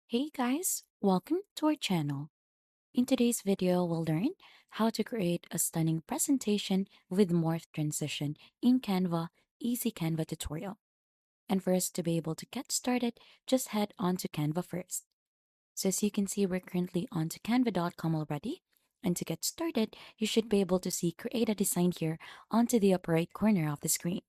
Hey guys, welcome to our channel. In today's video, we'll learn how to create a stunning presentation with Morph Transition in Canva, easy Canva tutorial. And for us to be able to get started, just head on to Canva first. So as you can see, we're currently onto canva.com already. And to get started, you should be able to see create a design here onto the upper right corner of the screen.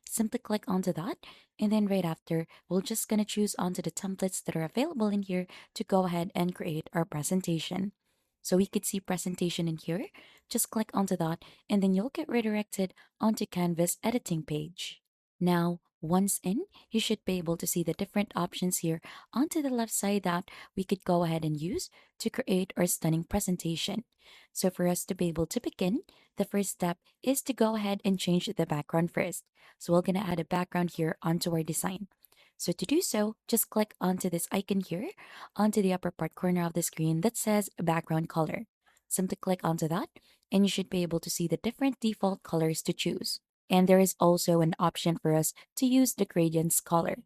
Simply click onto that, and then right after, we're just gonna choose onto the templates that are available in here to go ahead and create our presentation. So we could see presentation in here. Just click onto that, and then you'll get redirected onto Canva's editing page. Now, once in, you should be able to see the different options here onto the left side that we could go ahead and use to create our stunning presentation. So for us to be able to begin, the first step is to go ahead and change the background first. So we're going to add a background here onto our design. So to do so, just click onto this icon here, onto the upper part corner of the screen that says background color. Simply click onto that, and you should be able to see the different default colors to choose. And there is also an option for us to use the gradients color.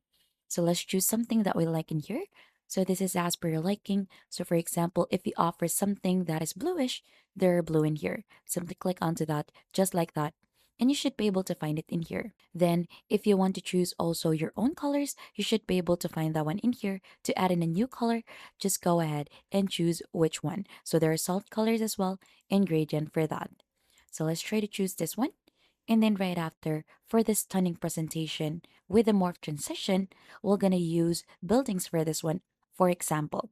So let's choose something that we like in here. So this is as per your liking. So for example, if we offer something that is bluish, there are blue in here. Simply click onto that, just like that, and you should be able to find it in here. Then, if you want to choose also your own colors, you should be able to find that one in here. To add in a new color, just go ahead and choose which one. So there are salt colors as well and gradient for that. So let's try to choose this one. And then right after, for this stunning presentation with the morph transition, we're gonna use buildings for this one, for example.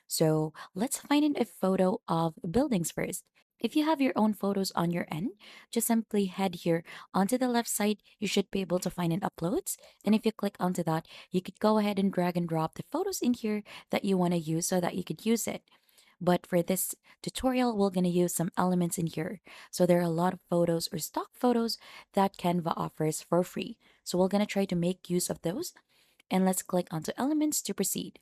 So let's find in a photo of buildings first. If you have your own photos on your end, just simply head here onto the left side. You should be able to find an uploads. And if you click onto that, you could go ahead and drag and drop the photos in here that you want to use so that you could use it. But for this tutorial, we're going to use some elements in here. So there are a lot of photos or stock photos that Canva offers for free. So we're going to try to make use of those. And let's click onto elements to proceed.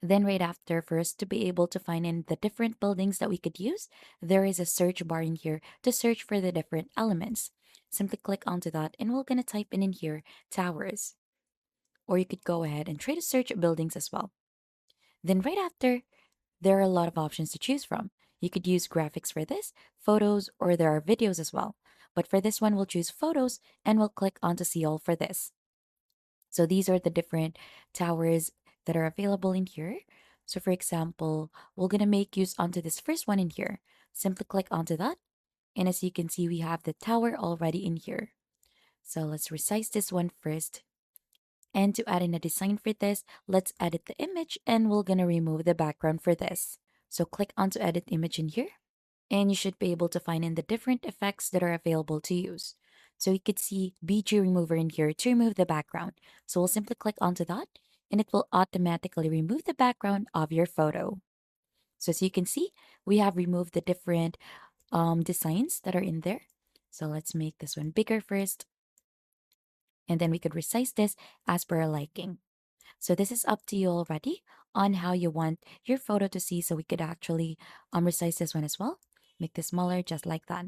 Then right after, for us to be able to find in the different buildings that we could use, there is a search bar in here to search for the different elements. Simply click onto that and we're gonna type in here towers. Or you could go ahead and try to search buildings as well. Then right after, there are a lot of options to choose from. You could use graphics for this, photos, or there are videos as well. But for this one, we'll choose photos and we'll click onto see all for this. So these are the different towers that are available in here. So for example, we're going to make use onto this first one in here. Simply click onto that. And as you can see, we have the tower already in here. So let's resize this one first. And to add in a design for this, let's edit the image and we're going to remove the background for this. So click onto edit image in here and you should be able to find in the different effects that are available to use. So you could see BG remover in here to remove the background. So we'll simply click onto that and it will automatically remove the background of your photo. So as you can see, we have removed the different designs that are in there. So let's make this one bigger first. And then we could resize this as per our liking. So this is up to you already on how you want your photo to see. So we could actually resize this one as well. Make this smaller just like that.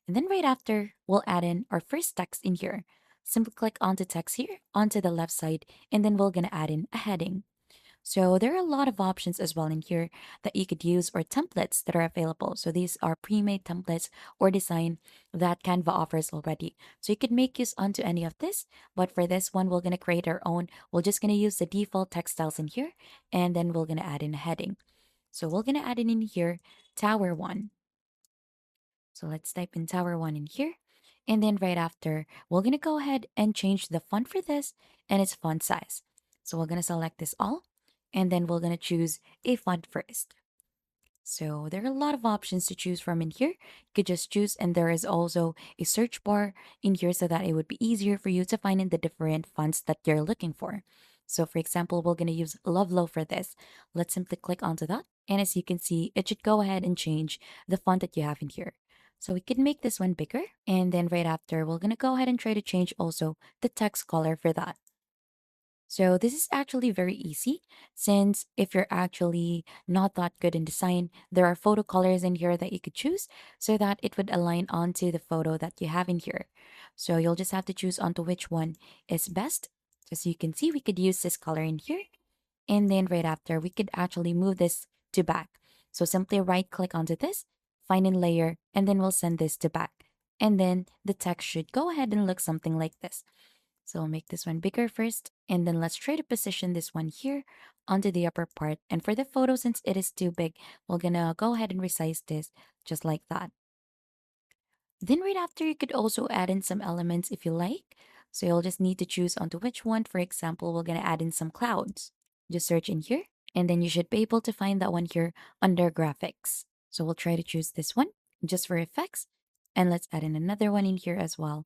And then right after, we'll add in our first text in here. Simply click onto text here, onto the left side, and then we're gonna add in a heading. So there are a lot of options as well in here that you could use or templates that are available. So these are pre-made templates or design that Canva offers already. So you could make use onto any of this, but for this one, we're gonna create our own. We're just gonna use the default text styles in here, and then we're gonna add in a heading. So we're gonna add in here, Tower 1. So let's type in Tower 1 in here. And then right after, we're going to go ahead and change the font for this and its font size. So we're going to select this all, and then we're going to choose a font first. So there are a lot of options to choose from in here. You could just choose, and there is also a search bar in here so that it would be easier for you to find in the different fonts that you're looking for. So for example, we're going to use Lovelow for this. Let's simply click onto that. And as you can see, it should go ahead and change the font that you have in here. So we can make this one bigger. And then right after, we're going to go ahead and try to change also the text color for that. So this is actually very easy since if you're actually not that good in design, there are photo colors in here that you could choose so that it would align onto the photo that you have in here. So you'll just have to choose onto which one is best. As you can see, we could use this color in here And then right after, we could actually move this to back. So simply right click onto this, find in layer, and then we'll send this to back. And then the text should go ahead and look something like this. So I'll make this one bigger first, and then let's try to position this one here onto the upper part. And for the photo, since it is too big, we're gonna go ahead and resize this just like that. Then right after, you could also add in some elements if you like. So you'll just need to choose onto which one. For example, we're gonna add in some clouds. Just search in here, and then you should be able to find that one here under graphics. So we'll try to choose this one just for effects. And let's add in another one in here as well.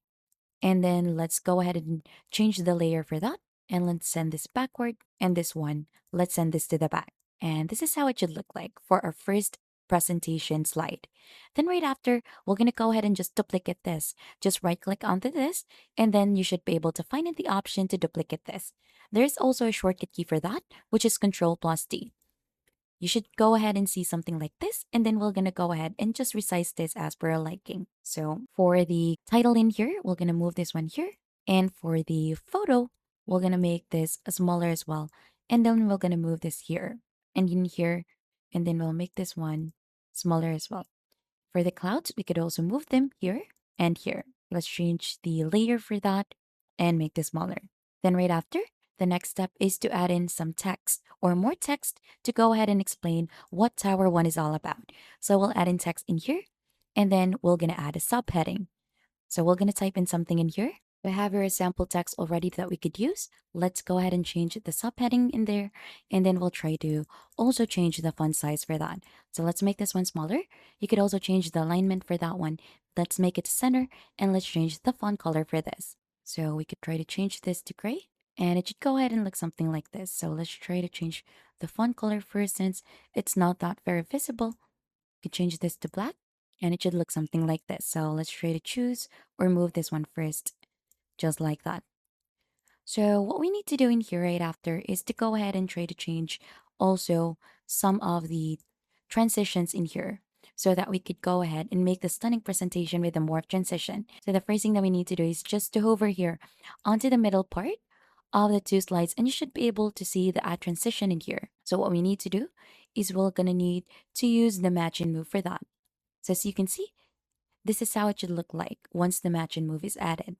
And then let's go ahead and change the layer for that. And let's send this backward. And this one, let's send this to the back. And this is how it should look like for our first presentation slide. Then right after, we're going to go ahead and just duplicate this. Just right click onto this, and then you should be able to find in the option to duplicate this. There's also a shortcut key for that, which is Control plus D. You should go ahead and see something like this, and then we're gonna go ahead and just resize this as per our liking. So for the title in here, we're gonna move this one here. And for the photo, we're gonna make this smaller as well. And then we're gonna move this here and in here, and then we'll make this one smaller as well. For the clouds, we could also move them here and here. Let's change the layer for that and make this smaller. Then right after, the next step is to add in some text or more text to go ahead and explain what Tower 1 is all about. So we'll add in text in here, and then we're going to add a subheading. So we're going to type in something in here. We have your sample text already that we could use. Let's go ahead and change the subheading in there, and then we'll try to also change the font size for that. So let's make this one smaller. You could also change the alignment for that one. Let's make it center, and let's change the font color for this. So we could try to change this to gray, and it should go ahead and look something like this. So let's try to change the font color first, since it's not that very visible. You could change this to black, and it should look something like this. So let's try to choose or move this one first, just like that. So what we need to do in here right after is to go ahead and try to change also some of the transitions in here so that we could go ahead and make the stunning presentation with the morph transition. So the first thing that we need to do is just to hover here onto the middle part of the two slides, and you should be able to see the add transition in here. So what we need to do is we're gonna need to use the match and move for that. So as you can see, this is how it should look like once the match and move is added.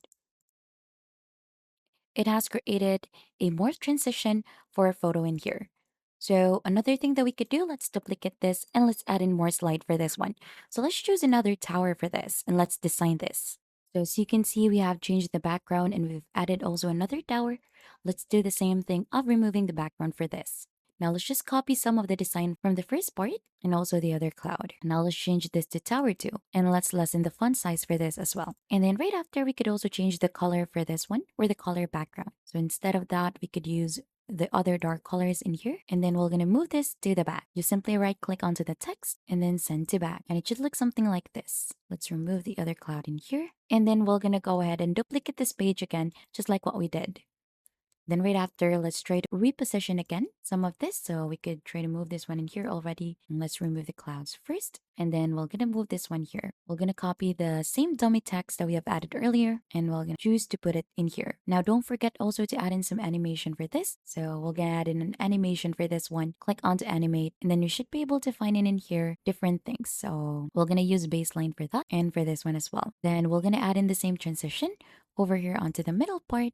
It has created a morph transition for a photo in here. So another thing that we could do, let's duplicate this and let's add in more slide for this one. So let's choose another tower for this and let's design this. So as you can see, we have changed the background and we've added also another tower. Let's do the same thing of removing the background for this. Now let's just copy some of the design from the first part and also the other cloud. Now let's change this to tower 2, and let's lessen the font size for this as well. And then right after, we could also change the color for this one or the color background. So instead of that, we could use the other dark colors in here, and then we're gonna move this to the back. You simply right click onto the text and then send to back, and it should look something like this. Let's remove the other cloud in here, and then we're gonna go ahead and duplicate this page again, just like what we did. Then right after, let's try to reposition again some of this. So we could try to move this one in here already. And let's remove the clouds first. And then we're going to move this one here. We're going to copy the same dummy text that we have added earlier. And we're going to choose to put it in here. Now, don't forget also to add in some animation for this. So we're going to add in an animation for this one. Click on to animate. And then you should be able to find in here different things. So we're going to use baseline for that and for this one as well. Then we're going to add in the same transition over here onto the middle part,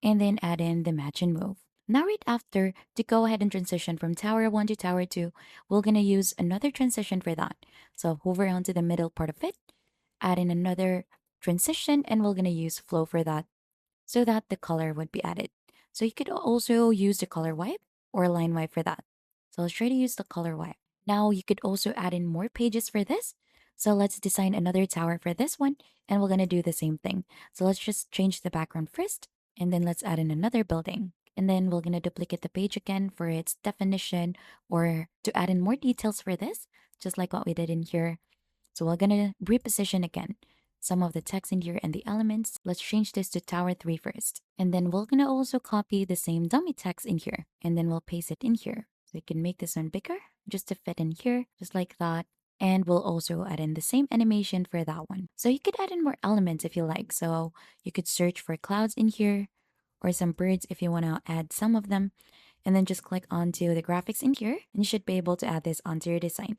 and then add in the match and move. Now right after, to go ahead and transition from tower 1 to tower 2, we're going to use another transition for that. So hover onto the middle part of it, add in another transition, and we're going to use flow for that so that the color would be added. So you could also use the color wipe or line wipe for that. So let's try to use the color wipe. Now you could also add in more pages for this. So let's design another tower for this one, and we're going to do the same thing. So let's just change the background first, and then let's add in another building. And then we're going to duplicate the page again for its definition or to add in more details for this, just like what we did in here. So we're going to reposition again some of the text in here and the elements. Let's change this to tower 3 first. And then we're going to also copy the same dummy text in here, and then we'll paste it in here. So we can make this one bigger just to fit in here, just like that. And we'll also add in the same animation for that one. So you could add in more elements if you like. So you could search for clouds in here or some birds if you want to add some of them. And then just click onto the graphics in here and you should be able to add this onto your design.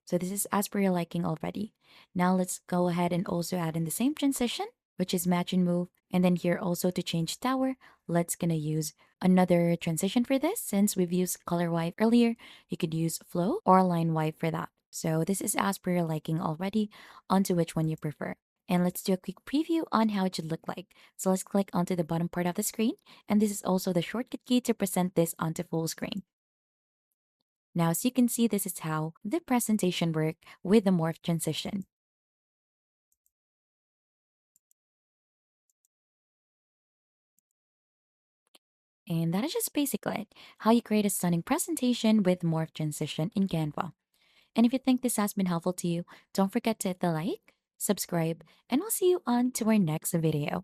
So this is as per your liking already. Now let's go ahead and also add in the same transition, which is match and move. And then here also to change tower, let's gonna use another transition for this. Since we've used color wipe earlier, you could use flow or line wipe for that. So this is as per your liking already onto which one you prefer. And let's do a quick preview on how it should look like. So let's click onto the bottom part of the screen. And this is also the shortcut key to present this onto full screen. Now, as you can see, this is how the presentation worked with the morph transition. And that is just basically it, how you create a stunning presentation with morph transition in Canva. And if you think this has been helpful to you, don't forget to hit the like, subscribe, and I'll see you on to our next video.